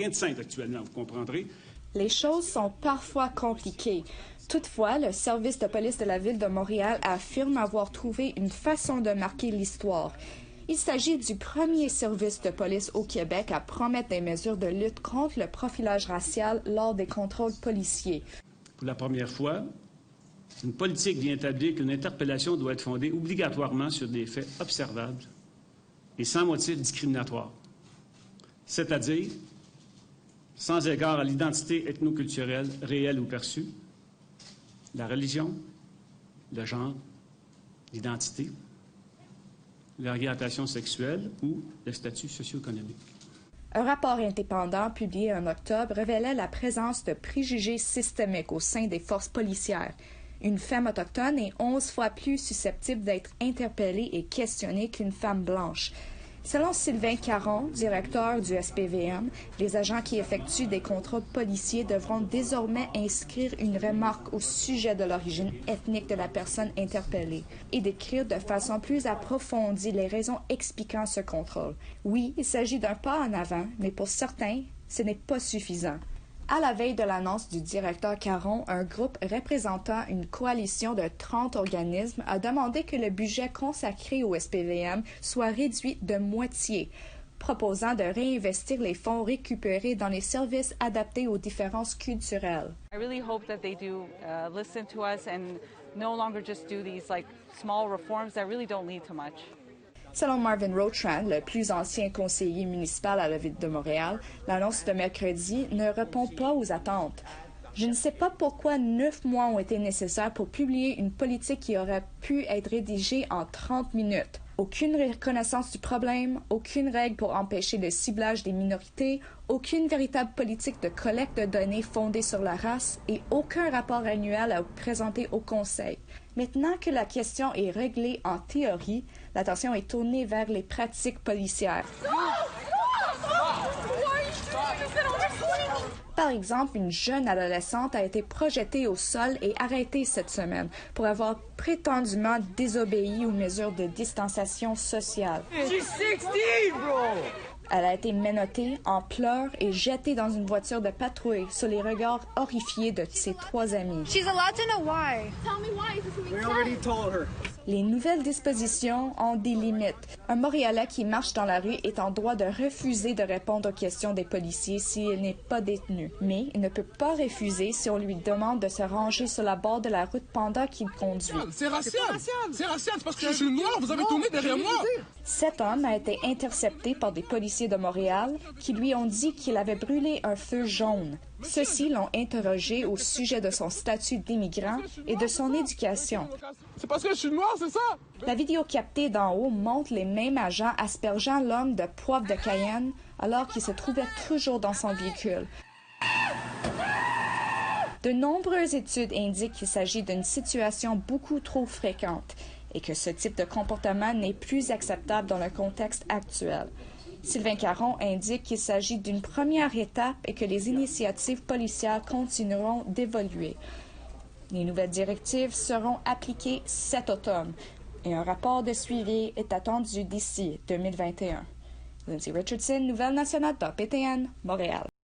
rien de simple actuellement, vous comprendrez. Les choses sont parfois compliquées. Toutefois, le service de police de la Ville de Montréal affirme avoir trouvé une façon de marquer l'histoire. Il s'agit du premier service de police au Québec à promettre des mesures de lutte contre le profilage racial lors des contrôles policiers. Pour la première fois, une politique vient établir qu'une interpellation doit être fondée obligatoirement sur des faits observables et sans motif discriminatoire, c'est-à-dire sans égard à l'identité ethnoculturelle réelle ou perçue, la religion, le genre, l'identité, l'orientation sexuelle ou le statut socio-économique. Un rapport indépendant publié en octobre révélait la présence de préjugés systémiques au sein des forces policières. Une femme autochtone est 11 fois plus susceptible d'être interpellée et questionnée qu'une femme blanche. Selon Sylvain Caron, directeur du SPVM, les agents qui effectuent des contrôles policiers devront désormais inscrire une remarque au sujet de l'origine ethnique de la personne interpellée et décrire de façon plus approfondie les raisons expliquant ce contrôle. Oui, il s'agit d'un pas en avant, mais pour certains, ce n'est pas suffisant. À la veille de l'annonce du directeur Caron, un groupe représentant une coalition de 30 organismes a demandé que le budget consacré au SPVM soit réduit de moitié, proposant de réinvestir les fonds récupérés dans les services adaptés aux différences culturelles. I really hope that they do listen to us and no longer just do these small reforms that really don't lead to much. Selon Marvin Rotrand, le plus ancien conseiller municipal à la Ville de Montréal, l'annonce de mercredi ne répond pas aux attentes. Je ne sais pas pourquoi 9 mois ont été nécessaires pour publier une politique qui aurait pu être rédigée en 30 minutes. Aucune reconnaissance du problème, aucune règle pour empêcher le ciblage des minorités, aucune véritable politique de collecte de données fondée sur la race et aucun rapport annuel à présenter au Conseil. Maintenant que la question est réglée en théorie, l'attention est tournée vers les pratiques policières. Par exemple, une jeune adolescente a été projetée au sol et arrêtée cette semaine pour avoir prétendument désobéi aux mesures de distanciation sociale. Elle a été menottée en pleurs et jetée dans une voiture de patrouille sous les regards horrifiés de ses 3 amis. Les nouvelles dispositions ont des limites. Un Montréalais qui marche dans la rue est en droit de refuser de répondre aux questions des policiers s'il n'est pas détenu. Mais il ne peut pas refuser si on lui demande de se ranger sur la bord de la route pendant qu'il conduit. C'est racial! C'est racial! C'est parce que je suis noir! Vous avez tourné derrière moi! Cet homme a été intercepté par des policiers de Montréal qui lui ont dit qu'il avait brûlé un feu jaune. Ceux-ci l'ont interrogé au sujet de son statut d'immigrant et de son éducation. C'est parce que je suis noir, c'est ça? La vidéo captée d'en haut montre les mêmes agents aspergeant l'homme de poivre de Cayenne alors qu'il se trouvait toujours dans son véhicule. De nombreuses études indiquent qu'il s'agit d'une situation beaucoup trop fréquente et que ce type de comportement n'est plus acceptable dans le contexte actuel. Sylvain Caron indique qu'il s'agit d'une première étape et que les initiatives policières continueront d'évoluer. Les nouvelles directives seront appliquées cet automne et un rapport de suivi est attendu d'ici 2021. Lindsay Richardson, Nouvelle nationale de PTN, Montréal.